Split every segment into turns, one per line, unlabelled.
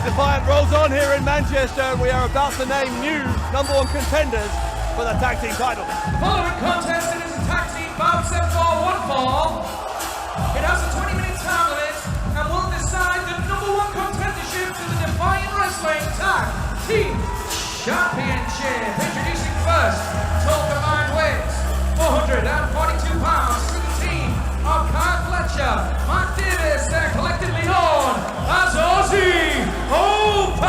Defiant rolls on here in Manchester, and we are about to name new #1 contenders for the tag team title.
The following contest is a tag team bout set for one fall. It has a 20-minute time limit and will decide the #1 contendership to the Defiant Wrestling Tag Team Championship. Introducing first, total combined weights 442 pounds to the team of Kyle Fletcher, Mark Davis, and collectively known as Aussie Open.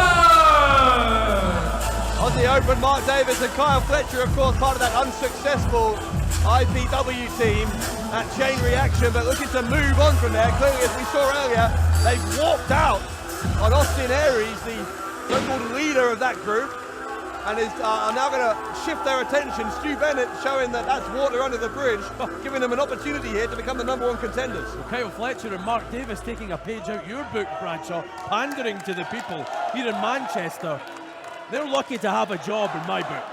Aussie Open, Mark Davis and Kyle Fletcher, of course, part of that unsuccessful IPW team at Chain Reaction, but looking to move on from there. Clearly, as we saw earlier, they've walked out on Austin Aries, the so-called leader of that group, and are now going to shift their attention. Stu Bennett showing that that's water under the bridge, giving them an opportunity here to become the #1 contenders.
Well, Kyle Fletcher and Mark Davis taking a page out your book, Bradshaw, pandering to the people here in Manchester. They're lucky to have a job in my book.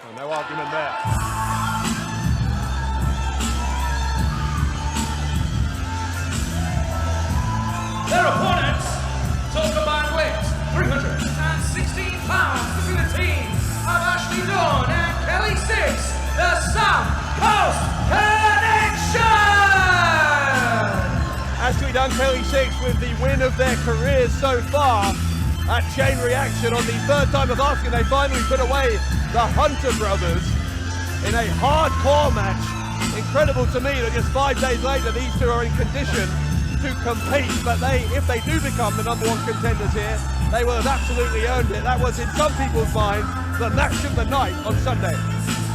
Well, no argument there.
Their opponents, total combined weight 316 pounds. This is the team of Ashley Dunn and Kelly Six, the South Coast Connection.
Ashley Dunn, Kelly Six with the win of their careers so far at Chain Reaction. On the third time of asking, they finally put away the Hunter brothers in a hardcore match. Incredible to me that just 5 days later these two are in condition to compete, but if they do become the #1 contenders here, they will have absolutely earned it. That was, in some people's mind, the match of the night on Sunday.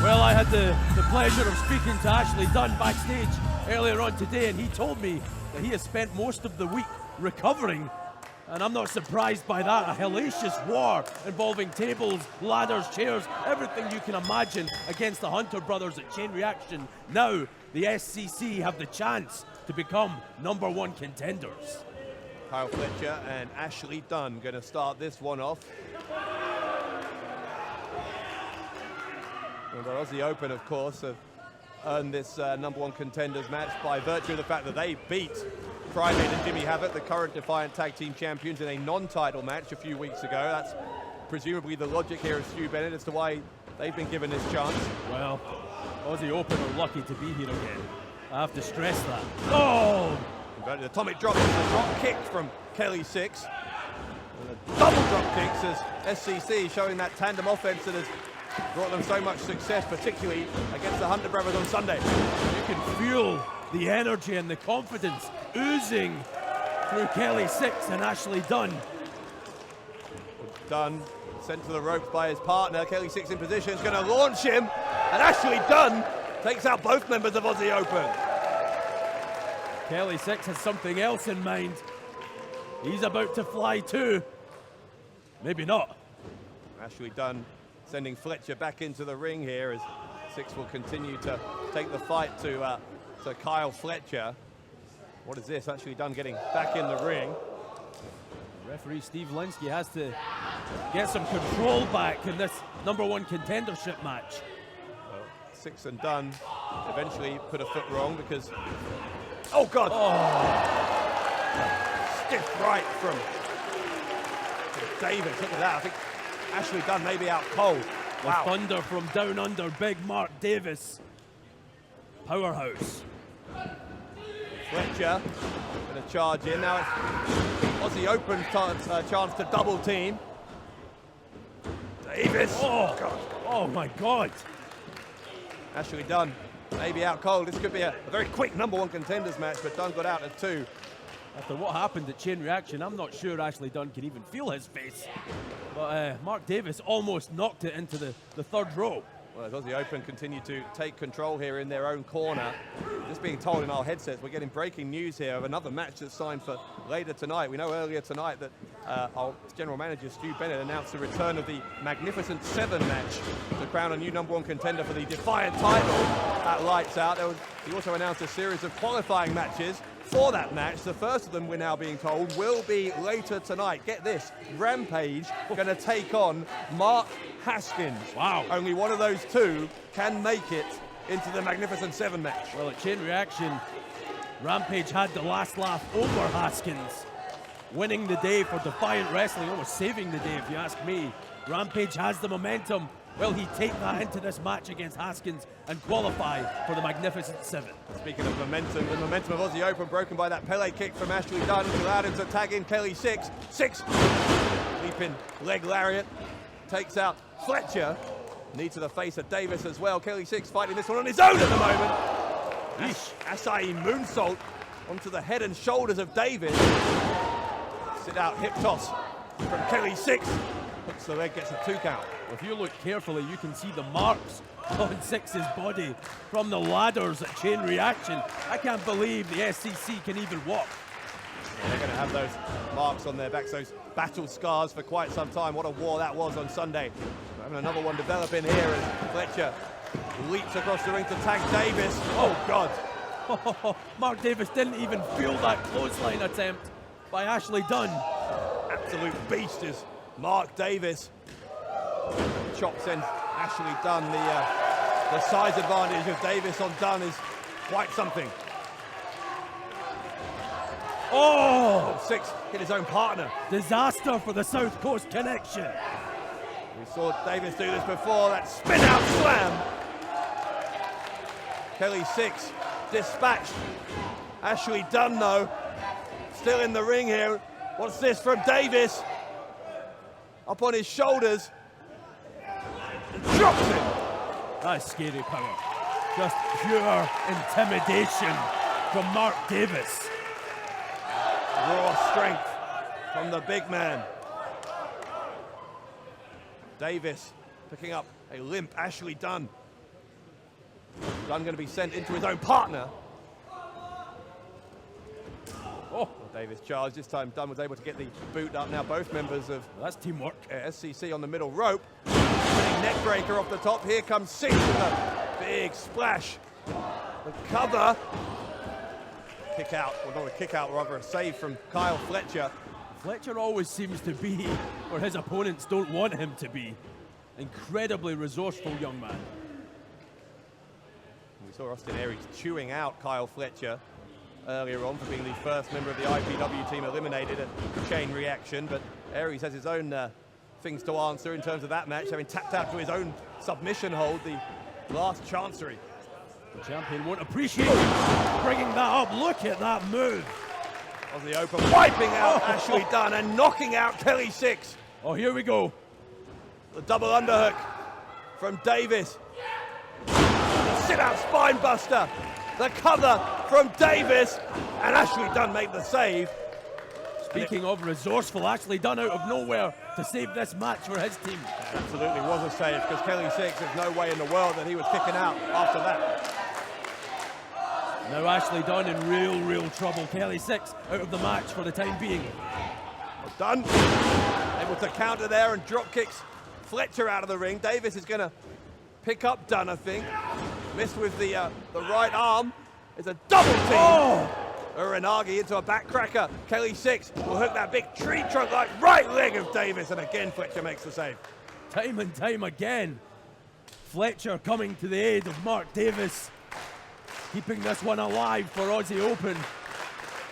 Well, I had the pleasure of speaking to Ashley Dunn backstage earlier on today, and he told me that he has spent most of the week recovering, and I'm not surprised by that. A hellacious war involving tables, ladders, chairs, everything you can imagine against the Hunter brothers at Chain Reaction. Now, the SCC have the chance to become #1 contenders.
Kyle Fletcher and Ashley Dunn going to start this one off. And the Aussie Open, of course, have earned this #1 contenders match by virtue of the fact that they beat Primate and Jimmy Havov, the current Defiant Tag Team Champions, in a non-title match a few weeks ago. That's presumably the logic here of Stu Bennett as to why they've been given this chance.
Well, Aussie Open are lucky to be here again. I have to stress that. Oh!
Inverted atomic drop, a drop kick from Kelly Six. And a double drop kicks as SCC showing that tandem offense that has brought them so much success, particularly against the Hunter brothers on Sunday.
You can feel the energy and the confidence oozing through Kelly Six and Ashley Dunn.
Dunn sent to the ropes by his partner. Kelly Six in position, is going to launch him, and Ashley Dunn takes out both members of Aussie Open.
Kelly Six has something else in mind. He's about to fly too. Maybe not.
Ashley Dunn sending Fletcher back into the ring here as Six will continue to take the fight to Kyle Fletcher. What is this? Ashley Dunn getting back in the ring.
Referee Steve Linsky has to get some control back in this #1 contendership match.
Six and Dunn eventually put a foot wrong because, oh God! Oh. Stiff right from Davis. Look at that. I think Ashley Dunn may be out cold.
Wow. The thunder from down under, big Mark Davis. Powerhouse.
Fletcher going to charge in. Now it's Aussie Open chance to double team. Davis.
Oh, God. Oh my God.
Ashley Dunn maybe out cold. This could be a very quick #1 contenders match, but Dunn got out at 2.
After what happened at Chain Reaction, I'm not sure Ashley Dunn can even feel his face. But Mark Davis almost knocked it into the third row.
Well, as Aussie Open continue to take control here in their own corner. Just being told in our headsets, we're getting breaking news here of another match that's signed for later tonight. We know earlier tonight that our general manager, Stu Bennett, announced the return of the Magnificent 7 match to crown a new #1 contender for the Defiant title at Lights Out. He also announced a series of qualifying matches for that match. The first of them, we're now being told, will be later tonight. Get this, Rampage going to take on Mark Haskins.
Wow.
Only one of those two can make it into the Magnificent 7 match.
Well, at Chain Reaction, Rampage had the last laugh over Haskins. winning the day for Defiant Wrestling, almost saving the day if you ask me. Rampage has the momentum. Will he take that into this match against Haskins and qualify for the Magnificent Seven?
Speaking of momentum, the momentum of Aussie Open broken by that Pele kick from Ashley Dunn, which allowed him to tag in Kelly Six. Leaping leg lariat, takes out Fletcher. Knee to the face of Davis as well. Kelly Six fighting this one on his own at the moment. Acai moonsault onto the head and shoulders of Davis. Sit out hip toss from Kelly Six. Hooks the leg, gets a 2 count.
If you look carefully, you can see the marks on Six's body from the ladders at Chain Reaction. I can't believe the SCC can even walk.
Yeah, they're going to have those marks on their backs, those battle scars for quite some time. What a war that was on Sunday. We're having another one developing here as Fletcher leaps across the ring to tag Davis. Oh, God.
Mark Davis didn't even feel that clothesline attempt by Ashley Dunn.
Absolute beast is Mark Davis. Chops in Ashley Dunn. The size advantage of Davis on Dunn is quite something.
Oh!
Six hit his own partner.
Disaster for the South Coast connection.
We saw Davis do this before, that spin out slam. Kelly Six dispatched. Ashley Dunn though, still in the ring here. What's this from Davis? Up on his shoulders. And drops him.
That's scary power. Just pure intimidation from Mark Davis.
Raw strength from the big man. Davis picking up a limp Ashley Dunn. Dunn going to be sent into his own partner. Oh, Davis charged. This time Dunn was able to get the boot up. Now both members of
That's teamwork.
SCC on the middle rope. Neck breaker off the top. Here comes Six with a big splash. The cover. Kick out, well not a kick out, rather a save from Kyle Fletcher.
Fletcher always seems to be where his opponents don't want him to be. Incredibly resourceful young man.
We saw Austin Aries chewing out Kyle Fletcher earlier on for being the first member of the IPW team eliminated at Chain Reaction, but Aries has his own things to answer in terms of that match, having tapped out to his own submission hold, the last Chancery.
The champion won't appreciate bringing that up. Look at that move.
Aussie Open wiping out Ashley Dunn and knocking out Kelly Six.
Oh, here we go.
The double underhook from Davis. The sit-out spine buster. The cover from Davis. And Ashley Dunn made the save.
Speaking of resourceful, Ashley Dunn out of nowhere to save this match for his team.
Absolutely was a save, because Kelly Six, there's no way in the world that he was kicking out after that.
Now Ashley Dunn in real trouble. Kelly Six out of the match for the time being.
Dunn able to counter there and drop kicks Fletcher out of the ring. Davis is going to pick up Dunn, I think. Missed with the right arm. It's a double team.
Oh!
Uranagi into a backcracker. Kelly Six will hook that big tree trunk like right leg of Davis, and again Fletcher makes the save.
Time and time again, Fletcher coming to the aid of Mark Davis, keeping this one alive for Aussie Open,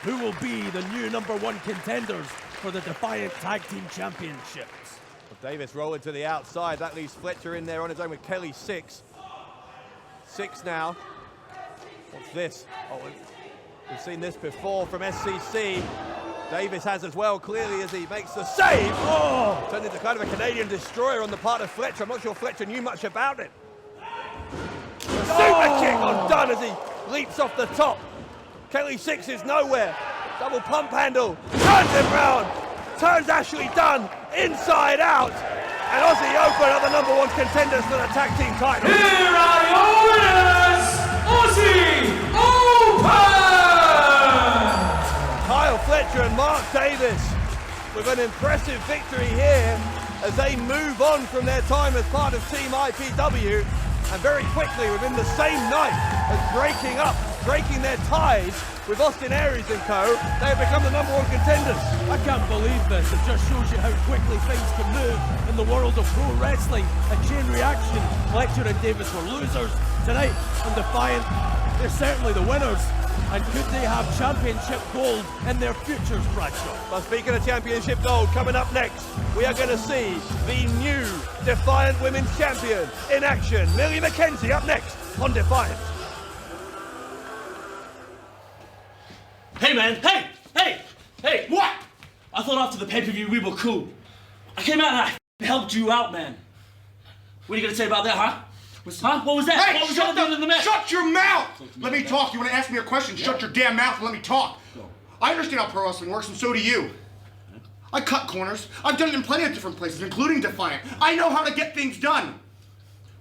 who will be the new #1 contenders for the Defiant Tag Team Championships.
Davis rolling to the outside. That leaves Fletcher in there on his own with Kelly Six. Six now. What's this? Oh, we've seen this before from SCC. Davis has as well, clearly, as he makes the save. Oh! Turned into kind of a Canadian destroyer on the part of Fletcher. I'm not sure Fletcher knew much about it. Super kick on Dunn as he leaps off the top. Kelly Six is nowhere. Double pump handle. Turns him round. Turns Ashley Dunn inside out. And Aussie Open are the #1 contenders for the tag team title.
Here are your winners, Aussie Open!
Kyle Fletcher and Mark Davis with an impressive victory here as they move on from their time as part of Team IPW, and very quickly within the same night as breaking their ties with Austin Aries and co, they have become the #1 contenders.
I can't believe this. It just shows you how quickly things can move in the world of pro wrestling. A Chain Reaction, Fletcher and Davis were losers. Tonight in Defiant, they're certainly the winners. And could they have championship gold in their futures, Bradshaw?
Well, speaking of championship gold, coming up next, we are going to see the new Defiant Women's Champion in action. Millie McKenzie up next on Defiant.
Hey man, hey! What? I thought after the pay-per-view we were cool. I came out and I helped you out, man. What are you gonna say about that, huh? What was that?
Hey,
what was that at the end of the match?
Shut your mouth! Let me talk. You want to ask me a question? Yeah. Shut your damn mouth and let me talk.
Go.
I understand how pro wrestling works, and so do you. I cut corners. I've done it in plenty of different places, including Defiant. I know how to get things done.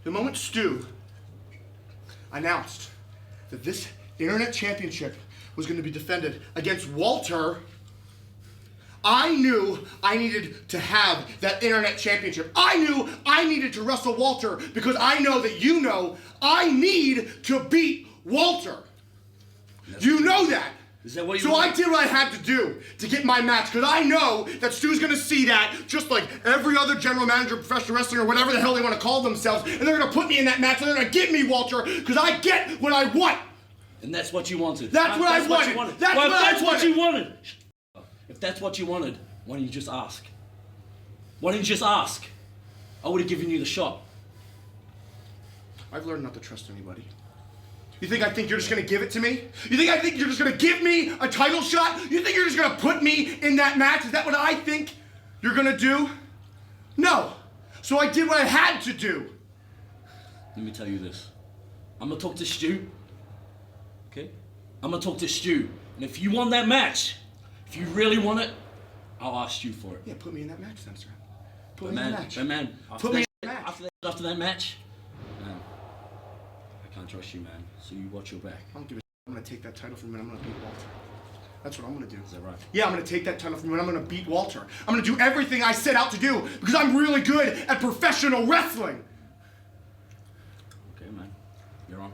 The moment Stu announced that this internet championship was going to be defended against Walter, I knew I needed to have that internet championship. I knew I needed to wrestle Walter because I know that you know I need to beat Walter. You know that.
Is that what you
So
want?
I did what I had to do to get my match because I know that Stu's going to see that just like every other general manager, professional wrestler, or whatever the hell they want to call themselves, and they're going to put me in that match and they're going to give me Walter because I get what I want.
And that's what you wanted.
That's what I wanted. That's
well,
what I
if that's what
wanted.
you wanted. If that's what you wanted, why didn't you just ask? Why didn't you just ask? I would have given you the shot.
I've learned not to trust anybody. You think you're just gonna give it to me? You think you're just gonna give me a title shot? You think you're just gonna put me in that match? Is that what I think you're gonna do? No. So I did what I had to do.
Let me tell you this. I'm gonna talk to Stu. Okay? I'm gonna talk to Stu. And if you want that match, if you really want it, I'll ask you for it.
Yeah, put me in that match then, sir. Put
But
me in
man,
that match.
but man,
Put me in that match.
after that match, man, I can't trust you, man. So you watch your back.
I don't give a shit. I'm gonna take that title from him and I'm gonna beat Walter. That's what I'm gonna do.
Is that right?
Yeah, I'm gonna take that title from him and I'm gonna beat Walter. I'm gonna do everything I set out to do because I'm really good at professional wrestling.
Okay, man. You're on.